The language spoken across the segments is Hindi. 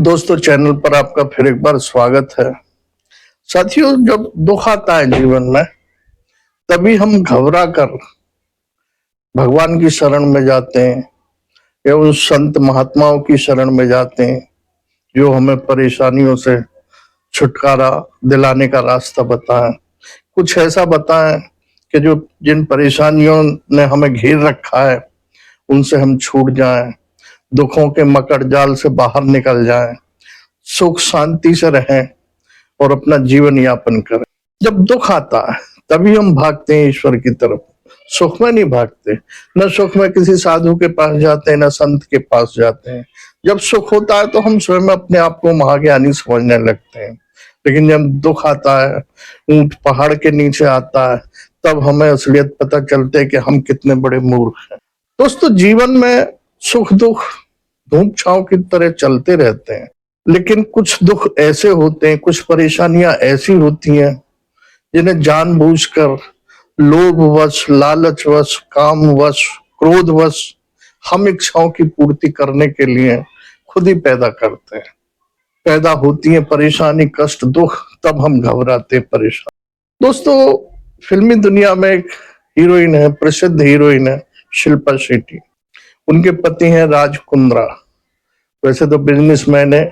दोस्तों, चैनल पर आपका फिर एक बार स्वागत है। साथियों, जब दुख आता है जीवन में, तभी हम घबरा कर भगवान की शरण में जाते हैं या उन संत महात्माओं की शरण में जाते हैं जो हमें परेशानियों से छुटकारा दिलाने का रास्ता बताएं। कुछ ऐसा बताएं कि जो जिन परेशानियों ने हमें घेर रखा है उनसे हम छूट जाएं, दुखों के मकड़ जाल से बाहर निकल जाएं, सुख शांति से रहें और अपना जीवन यापन करें। जब दुख आता है तभी हम भागते हैं ईश्वर की तरफ, सुख में नहीं भागते। न सुख में किसी साधु के पास जाते हैं, न संत के पास जाते हैं। जब सुख होता है तो हम स्वयं अपने आप को महाज्ञानी समझने लगते हैं, लेकिन जब दुख आता है, ऊंट पहाड़ के नीचे आता है, तब हमें असलियत पता चलती है कि हम कितने बड़े मूर्ख हैं। दोस्तों, जीवन में सुख दुख धूप छांव की तरह चलते रहते हैं, लेकिन कुछ दुख ऐसे होते हैं, कुछ परेशानियां ऐसी होती हैं जिन्हें जानबूझकर लोभवश, लालचवश, कामवश, क्रोधवश हम इच्छाओं की पूर्ति करने के लिए खुद ही पैदा करते हैं। पैदा होती है परेशानी, कष्ट, दुख, तब हम घबराते परेशान। दोस्तों, फिल्मी दुनिया में एक हीरोइन है, प्रसिद्ध हीरोइन है शिल्पा शेट्टी। उनके पति हैं राज कुंद्रा। वैसे तो बिजनेसमैन है,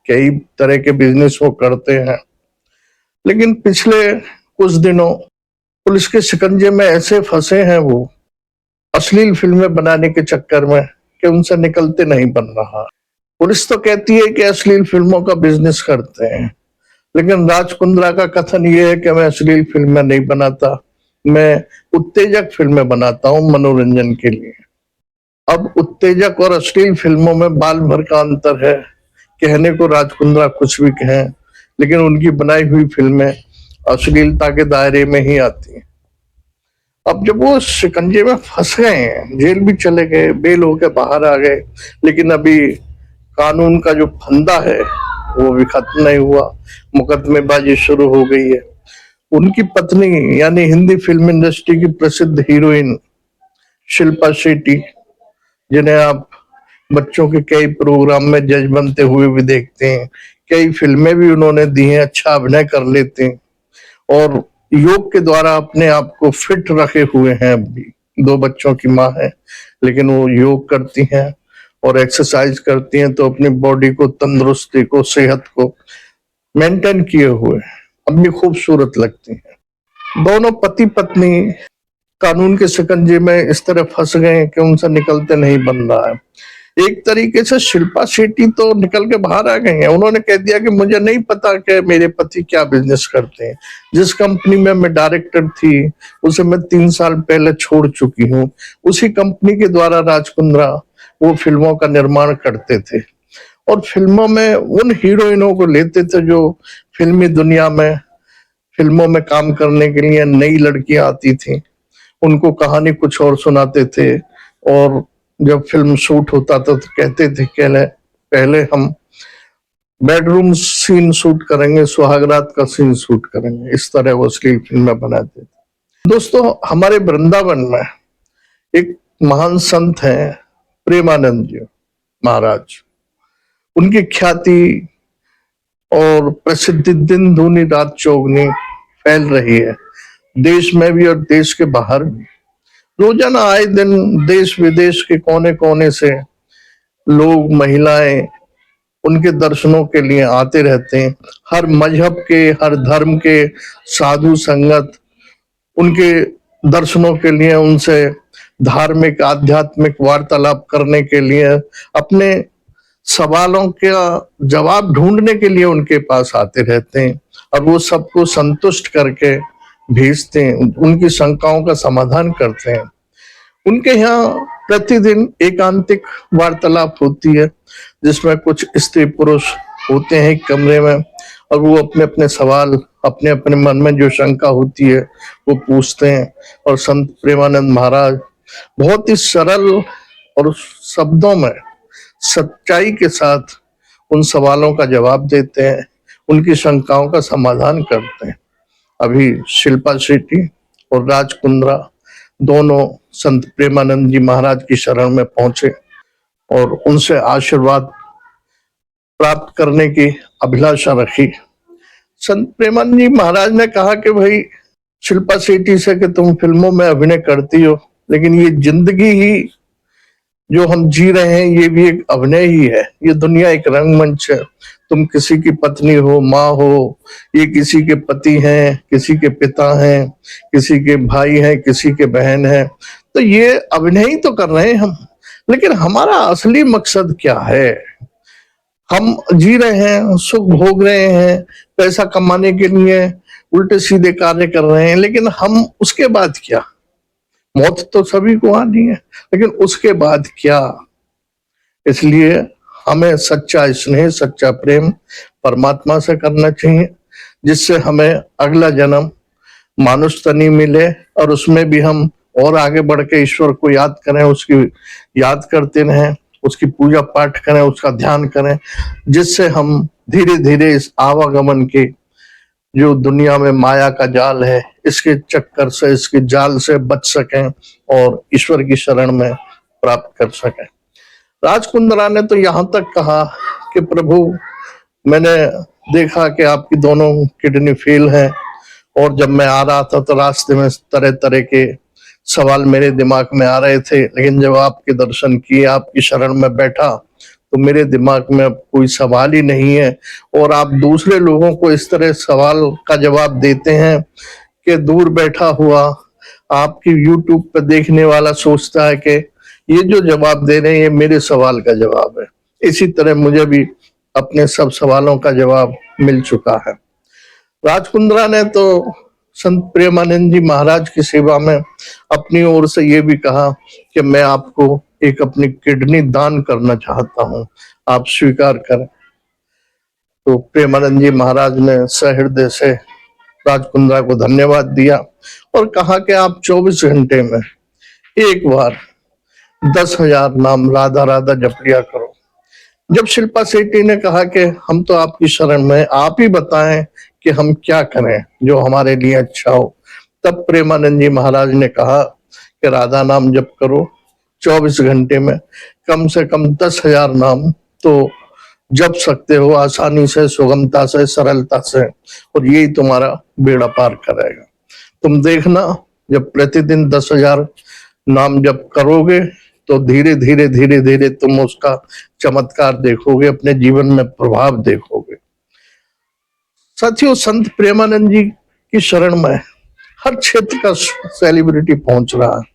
कई तरह के बिजनेस वो करते हैं, लेकिन पिछले कुछ दिनों पुलिस के शिकंजे में ऐसे फंसे हैं वो अश्लील फिल्में बनाने के चक्कर में कि उनसे निकलते नहीं बन रहा। पुलिस तो कहती है कि अश्लील फिल्मों का बिजनेस करते हैं, लेकिन राज कुंद्रा का कथन ये है कि मैं अश्लील फिल्में नहीं बनाता, मैं उत्तेजक फिल्में बनाता हूं मनोरंजन के लिए। अब उत्तेजक और अश्लील फिल्मों में बाल भर का अंतर है। कहने को राज कुंद्रा कुछ भी कहें, लेकिन उनकी बनाई हुई फिल्में अश्लीलता के दायरे में ही आती हैं। अब जब वो शिकंजे में फंस गए हैं, जेल भी चले गए, बेल होकर बाहर आ गए, लेकिन अभी कानून का जो फंदा है वो भी खत्म नहीं हुआ, मुकदमेबाजी शुरू हो गई है। उनकी पत्नी यानी हिंदी फिल्म इंडस्ट्री की प्रसिद्ध हीरोइन शिल्पा शेट्टी, जिन्हें आप बच्चों के कई प्रोग्राम में जज बनते हुए भी देखते हैं, कई फिल्में भी उन्होंने दी हैं, अच्छा अभिनय कर लेते हैं और योग के द्वारा अपने आप को फिट रखे हुए हैं। अभी 2 बच्चों की माँ है, लेकिन वो योग करती हैं और एक्सरसाइज करती हैं, तो अपनी बॉडी को, तंदुरुस्ती को, सेहत को मेंटेन किए हुए अपनी खूबसूरत लगती हैं। दोनों पति पत्नी कानून के शिकंजे में इस तरह फंस गए कि उनसे निकलते नहीं बन रहा है। एक तरीके से शिल्पा शेट्टी तो निकल के बाहर आ गई हैं। उन्होंने कह दिया कि मुझे नहीं पता कि मेरे पति क्या बिजनेस करते हैं। जिस कंपनी में मैं डायरेक्टर थी उसे मैं 3 साल पहले छोड़ चुकी हूँ। उसी कंपनी के द्वारा राज कुंद्रा वो फिल्मों का निर्माण करते थे और फिल्मों में उन हीरोइनों को लेते थे जो फिल्मी दुनिया में फिल्मों में काम करने के लिए नई लड़कियां आती थी। उनको कहानी कुछ और सुनाते थे और जब फिल्म शूट होता था तो कहते थे कि पहले हम बेडरूम सीन शूट करेंगे, सुहागरात का सीन शूट करेंगे। इस तरह वो अश्लील फिल्में बनाते थे। दोस्तों, हमारे वृंदावन में एक महान संत हैं प्रेमानंद जी महाराज। उनकी ख्याति और प्रसिद्धि दिन दूनी रात चौगुनी फैल रही है, देश में भी और देश के बाहर भी। रोजाना आए दिन देश विदेश के कोने कोने से लोग, महिलाएं उनके दर्शनों के लिए आते रहते हैं। हर मजहब के, हर धर्म के साधु संगत उनके दर्शनों के लिए, उनसे धार्मिक आध्यात्मिक वार्तालाप करने के लिए, अपने सवालों का जवाब ढूंढने के लिए उनके पास आते रहते हैं और वो सबको संतुष्ट करके भेजते हैं, उनकी शंकाओं का समाधान करते हैं। उनके यहाँ प्रतिदिन एकांतिक वार्तालाप होती है जिसमें कुछ स्त्री पुरुष होते हैं एक कमरे में और वो अपने अपने सवाल, अपने अपने मन में जो शंका होती है वो पूछते हैं और संत प्रेमानंद महाराज बहुत ही सरल और शब्दों में सच्चाई के साथ उन सवालों का जवाब देते हैं, उनकी शंकाओं का समाधान करते हैं। अभी शिल्पा शेट्टी और राज कुंद्रा दोनों संत प्रेमानंद जी महाराज की शरण में पहुंचे और उनसे आशीर्वाद प्राप्त करने की अभिलाषा रखी। संत प्रेमानंद जी महाराज ने कहा कि भाई शिल्पा शेट्टी से कि तुम फिल्मों में अभिनय करती हो, लेकिन ये जिंदगी ही जो हम जी रहे हैं ये भी एक अभिनय ही है। ये दुनिया एक रंगमंच है। तुम किसी की पत्नी हो, माँ हो, ये किसी के पति हैं, किसी के पिता हैं, किसी के भाई हैं, किसी के बहन हैं। तो ये अभिनय ही तो कर रहे हैं हम, लेकिन हमारा असली मकसद क्या है? हम जी रहे हैं, सुख भोग रहे हैं, पैसा कमाने के लिए उल्टे सीधे कार्य कर रहे हैं, लेकिन हम उसके बाद क्या? मौत तो सभी को आनी है, लेकिन उसके बाद क्या? इसलिए हमें सच्चा स्नेह, सच्चा प्रेम परमात्मा से करना चाहिए, जिससे हमें अगला जन्म मानुष तनी मिले और उसमें भी हम और आगे बढ़ के ईश्वर को याद करें, उसकी याद करते रहें, उसकी पूजा पाठ करें, उसका ध्यान करें, जिससे हम धीरे धीरे इस आवागमन के जो दुनिया में माया का जाल है, इसके चक्कर से, इसके जाल से बच सकें और ईश्वर की शरण में प्राप्त कर सकें। राजकुंद्रा ने तो यहाँ तक कहा कि प्रभु, मैंने देखा कि आपकी दोनों किडनी फेल है, और जब मैं आ रहा था तो रास्ते में तरह तरह के सवाल मेरे दिमाग में आ रहे थे, लेकिन जब आपके दर्शन किए, आपकी शरण में बैठा, तो मेरे दिमाग में अब कोई सवाल ही नहीं है। और आप दूसरे लोगों को इस तरह सवाल का जवाब देते हैं कि दूर बैठा हुआ आपकी YouTube पे देखने वाला सोचता है कि ये जो जवाब दे रहे हैं ये मेरे सवाल का जवाब है। इसी तरह मुझे भी अपने सब सवालों का जवाब मिल चुका है। राजकुंद्रा ने तो संत प्रेमानंद जी महाराज की सेवा में अपनी ओर से ये भी कहा कि मैं आपको एक अपनी किडनी दान करना चाहता हूं, आप स्वीकार करें। तो प्रेमानंद जी महाराज ने सहृदय से राजकुंद्रा को धन्यवाद दिया और कहा कि आप 24 घंटे में एक बार 10,000 नाम राधा राधा जप लिया करो। जब शिल्पा शेट्टी ने कहा कि हम तो आपकी शरण में, आप ही बताएं कि हम क्या करें जो हमारे लिए अच्छा हो, तब प्रेमानंद जी महाराज ने कहा कि राधा नाम जप करो 24 घंटे में कम से कम 10,000 नाम तो जप सकते हो, आसानी से, सुगमता से, सरलता से, और यही तुम्हारा बेड़ा पार करेगा। तुम देखना, जब प्रतिदिन 10,000 नाम जप करोगे तो धीरे धीरे धीरे धीरे तुम उसका चमत्कार देखोगे, अपने जीवन में प्रभाव देखोगे। साथियों, संत प्रेमानंद जी की शरण में हर क्षेत्र का सेलिब्रिटी पहुंच रहा है।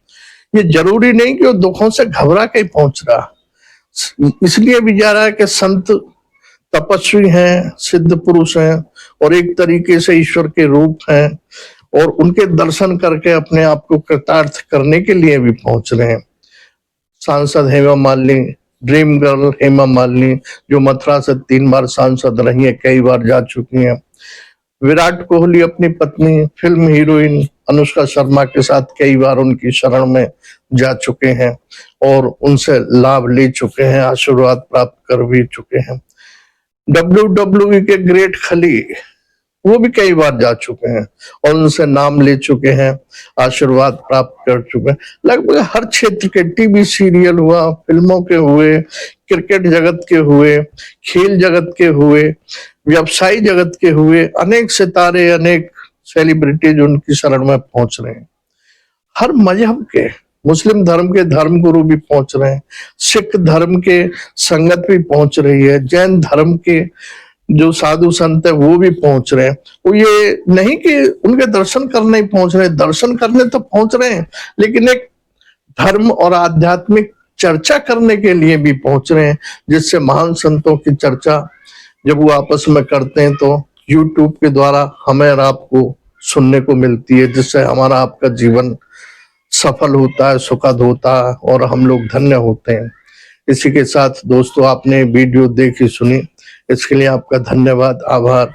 ये जरूरी नहीं कि वो दुखों से घबरा के पहुंच रहा, इसलिए भी जा रहा है कि संत तपस्वी हैं, सिद्ध पुरुष हैं और एक तरीके से ईश्वर के रूप हैं, और उनके दर्शन करके अपने आप को कृतार्थ करने के लिए भी पहुंच रहे हैं। सांसद हेमा मालिनी, ड्रीम गर्ल हेमा मालिनी, जो मथुरा से 3 बार सांसद रही है, कई बार जा चुकी हैं। विराट कोहली अपनी पत्नी फिल्म हीरोइन अनुष्का शर्मा के साथ कई बार उनकी शरण में जा चुके हैं और उनसे लाभ ले चुके हैं, आशीर्वाद प्राप्त कर भी चुके हैं। WWE के ग्रेट खली, वो भी कई बार जा चुके हैं और उनसे नाम ले चुके हैं, आशीर्वाद प्राप्त कर चुके हैं। लगभग हर क्षेत्र के, टीवी सीरियल हुआ, फिल्मों के हुए, क्रिकेट जगत के हुए, खेल जगत के हुए, व्यवसायी जगत के हुए, अनेक सितारे, अनेक सेलिब्रिटीज उनकी शरण में पहुंच रहे हैं। हर मजहब के, मुस्लिम धर्म के धर्मगुरु भी पहुंच रहे हैं, सिख धर्म के संगत भी पहुंच रही है, जैन धर्म के जो साधु संत है वो भी पहुंच रहे हैं। वो ये नहीं कि उनके दर्शन करने ही पहुंच रहे हैं, दर्शन करने तो पहुंच रहे हैं, लेकिन एक धर्म और आध्यात्मिक चर्चा करने के लिए भी पहुंच रहे हैं, जिससे महान संतों की चर्चा जब वो आपस में करते हैं तो YouTube के द्वारा हमें और आपको सुनने को मिलती है, जिससे हमारा आपका जीवन सफल होता है, सुखद होता है और हम लोग धन्य होते हैं। इसी के साथ दोस्तों, आपने वीडियो देखी, सुनी, इसके लिए आपका धन्यवाद, आभार।